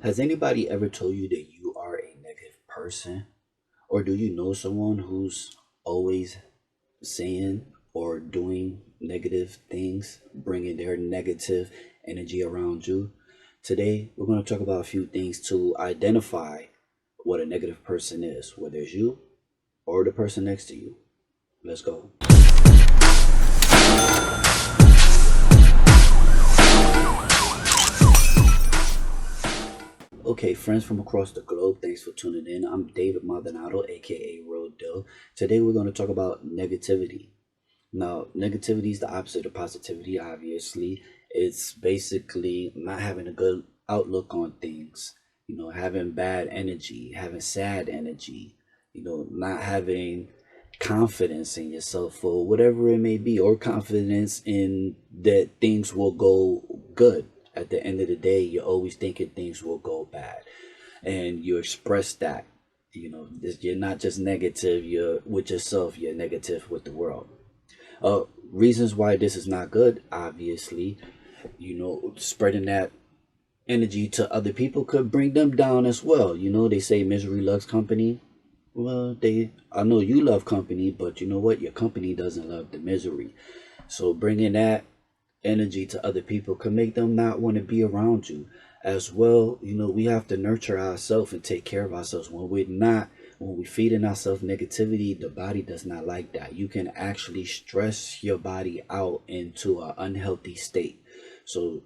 Has anybody ever told you that you are a negative person? Or do you know someone who's always saying or doing negative things, bringing their negative energy around you? Today, we're going to talk about a few things to identify what a negative person is, whether it's you or the person next to you. Let's go. Okay, friends from across the globe, thanks for tuning in. I'm David Maldonado, aka Road Dill. Today we're going to talk about negativity. Now, negativity is the opposite of positivity, obviously. It's basically not having a good outlook on things, having bad energy, having sad energy, not having confidence in yourself or whatever it may be, or confidence in that things will go good. At the end of the day, you're always thinking things will go bad, and you express that. You're not just negative. You're with yourself. You're negative with the world. Reasons why this is not good, obviously, spreading that energy to other people could bring them down as well. They say misery loves company. Well, I know you love company, but you know what? Your company doesn't love the misery. So bringing that energy to other people can make them not want to be around you as well. We have to nurture ourselves and take care of ourselves. When we're feeding ourselves negativity, the body does not like that. You can actually stress your body out into an unhealthy state. So,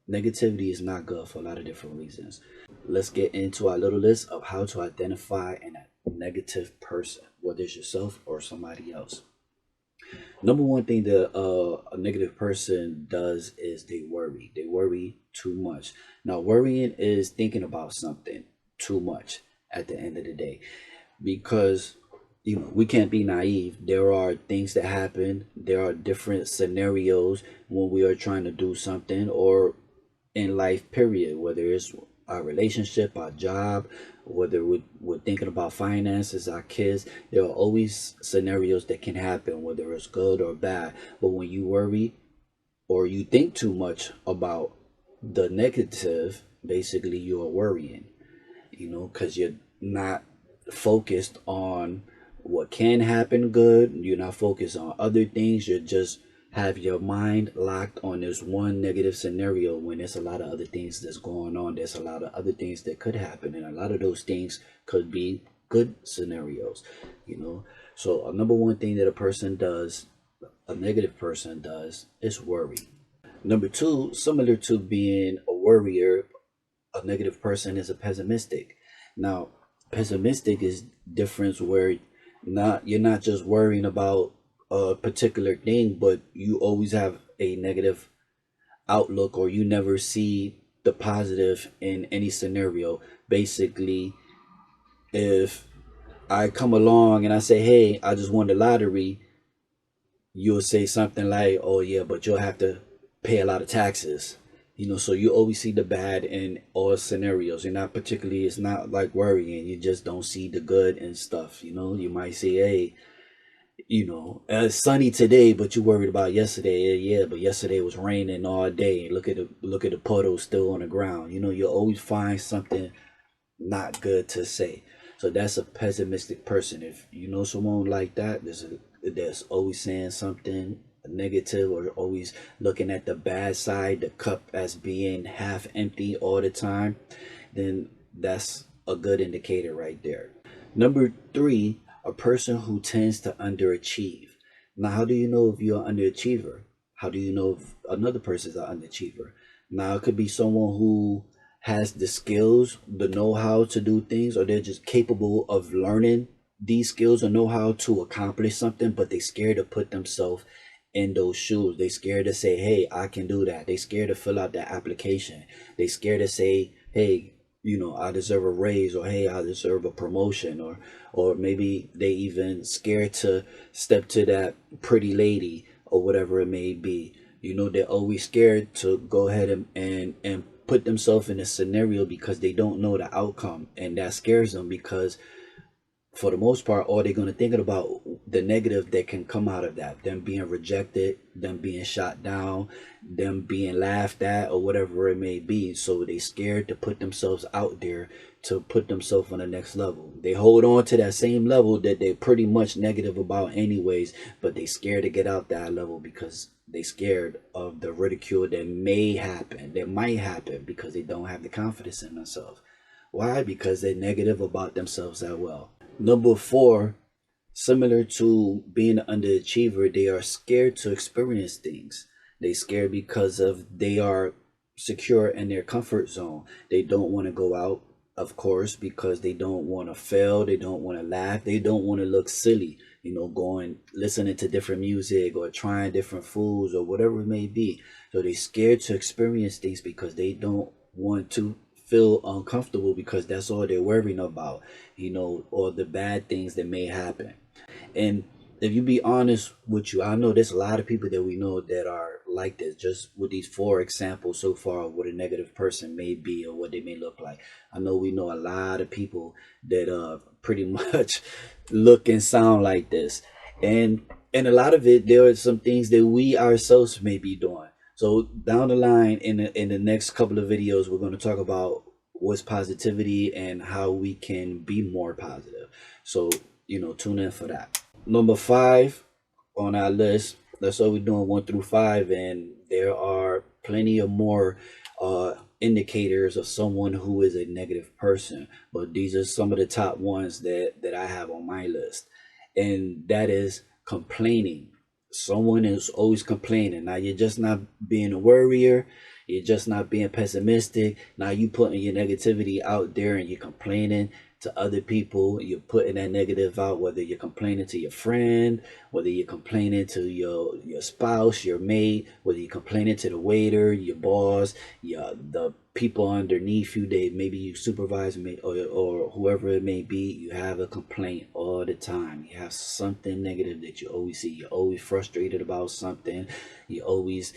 negativity is not good for a lot of different reasons. Let's get into our little list of how to identify a negative person, whether it's yourself or somebody else. Number one thing that a negative person does is they worry. They worry too much. Now, worrying is thinking about something too much at the end of the day, because we can't be naive. There are things that happen. There are different scenarios when we are trying to do something, or in life, period, whether it's our relationship, our job, whether we're thinking about finances, our kids. There are always scenarios that can happen, whether it's good or bad. But when you worry or you think too much about the negative, basically you are worrying, because you're not focused on what can happen good. You're not focused on other things. You're just have your mind locked on this one negative scenario when there's a lot of other things that's going on. There's a lot of other things that could happen, and a lot of those things could be good scenarios. So a number one thing that a negative person does, is worry. Number two, similar to being a worrier, a negative person is a pessimistic. Now, pessimistic is different, where you're not just worrying about a particular thing, but you always have a negative outlook, or you never see the positive in any scenario. Basically, if I come along and I say, hey, I just won the lottery, you'll say something like, oh yeah, but you'll have to pay a lot of taxes. So you always see the bad in all scenarios. You're not particularly, it's not like worrying, you just don't see the good and stuff. You might say, hey, it's sunny today, but you worried about yesterday. Yeah, but yesterday was raining all day. Look at the puddles still on the ground. You always find something not good to say. So that's a pessimistic person. If you know someone like that, that's always saying something negative, or always looking at the bad side, the cup as being half empty all the time, then that's a good indicator right there. Number three, a person who tends to underachieve. Now, how do you know if you're an underachiever? How do you know if another person is an underachiever? Now, it could be someone who has the skills, the know-how to do things, or they're just capable of learning these skills or know how to accomplish something, but they scared to put themselves in those shoes. They scared to say, hey, I can do that. They scared to fill out that application. They scared to say, hey, I deserve a raise, or hey, I deserve a promotion, or maybe they even scared to step to that pretty lady, or whatever it may be. They're always scared to go ahead and put themselves in a scenario because they don't know the outcome, and that scares them, because for the most part, all they're going to think about the negative that can come out of that, them being rejected, them being shot down, them being laughed at, or whatever it may be. So they scared to put themselves out there, to put themselves on the next level. They hold on to that same level that they're pretty much negative about anyways, but they scared to get out that level because they scared of the ridicule that may happen, that might happen, because they don't have the confidence in themselves. Why? Because they're negative about themselves as well. Number four, similar to being an underachiever, they are scared to experience things. They scared because of they are secure in their comfort zone. They don't want to go out, of course, because they don't want to fail. They don't want to laugh. They don't want to look silly. Going listening to different music or trying different foods or whatever it may be. So they scared to experience things because they don't want to feel uncomfortable, because that's all they're worrying about, or the bad things that may happen. And if you be honest with you, I know there's a lot of people that we know that are like this, just with these four examples so far of what a negative person may be or what they may look like. I know we know a lot of people that pretty much look and sound like this. And a lot of it, there are some things that we ourselves may be doing. So down the line in the next couple of videos, we're going to talk about what's positivity and how we can be more positive. So, tune in for that. Number 5 on our list, that's what we're doing, 1 through 5, and there are plenty of more indicators of someone who is a negative person, but these are some of the top ones that I have on my list. And that is complaining. Someone is always complaining. Now, you're just not being a worrier, you're just not being pessimistic. Now you putting your negativity out there and you're complaining to other people. You're putting that negative out, whether you're complaining to your friend, whether you're complaining to your spouse, your mate, whether you're complaining to the waiter, your boss, the people underneath you, they maybe you supervise, or whoever it may be. You have a complaint all the time. You have something negative that you always see. You're always frustrated about something. You always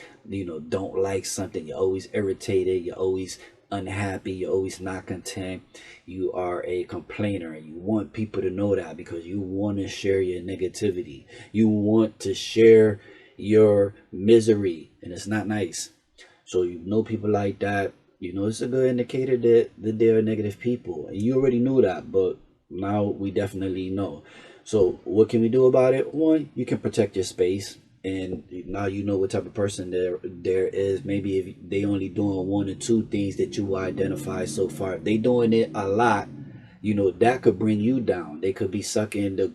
don't like something. You're always irritated. You're always unhappy. You're always not content. You are a complainer, and you want people to know that because you want to share your negativity. You want to share your misery, and it's not nice. So people like that, it's a good indicator that they're negative people. And you already knew that, but now we definitely know. So what can we do about it? One, you can protect your space. And now you know what type of person there is. Maybe if they only doing 1 or 2 things that you identify so far, if they doing it a lot, that could bring you down. They could be sucking the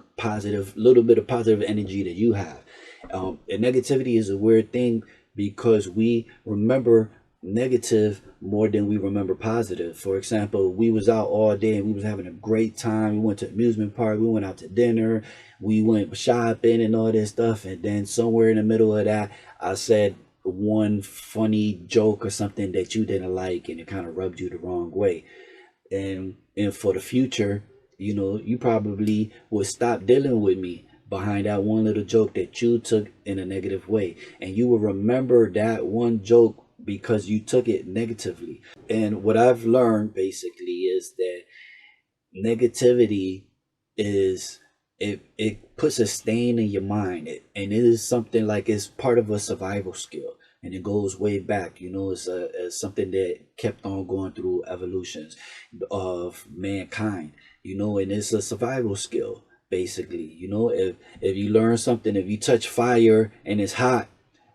little bit of positive energy that you have. And negativity is a weird thing because we remember negative more than we remember positive. For example, we was out all day and we was having a great time. We went to the amusement park, we went out to dinner, we went shopping and all this stuff, and then somewhere in the middle of that, I said one funny joke or something that you didn't like, and it kind of rubbed you the wrong way. And for the future, you probably would stop dealing with me behind that one little joke that you took in a negative way, and you will remember that one joke because you took it negatively. And what I've learned basically is that negativity is it puts a stain in your mind, and it is something like it's part of a survival skill, and it goes way back. It's something that kept on going through evolutions of mankind, and it's a survival skill basically. If you learn something, if you touch fire and it's hot,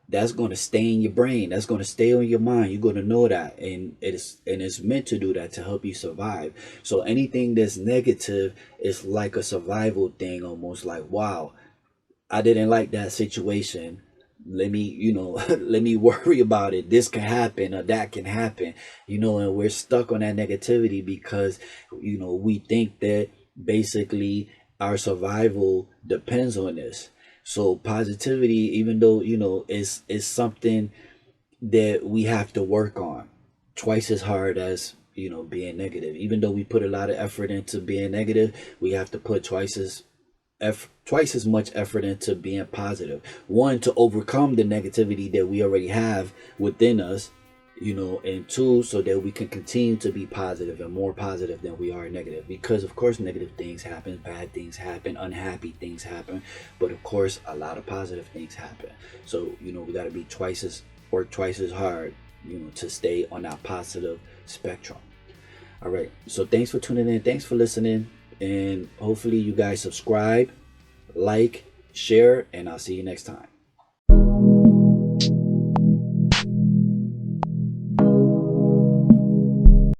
that's going to stay in your brain. That's going to stay on your mind. You're going to know that, and it's meant to do that to help you survive. So anything that's negative is like a survival thing, almost like, wow, I didn't like that situation. Let me, let me worry about it. This can happen or that can happen, and we're stuck on that negativity because, we think that basically our survival depends on this. So positivity, even though, is something that we have to work on twice as hard as, being negative. Even though we put a lot of effort into being negative, we have to put twice as much effort into being positive. One, to overcome the negativity that we already have within us, and two, so that we can continue to be positive and more positive than we are negative. Because of course negative things happen, bad things happen, unhappy things happen, but of course a lot of positive things happen. So we got to be work twice as hard, to stay on that positive spectrum. All right, so thanks for tuning in, thanks for listening, and hopefully you guys subscribe, like, share, and I'll see you next time.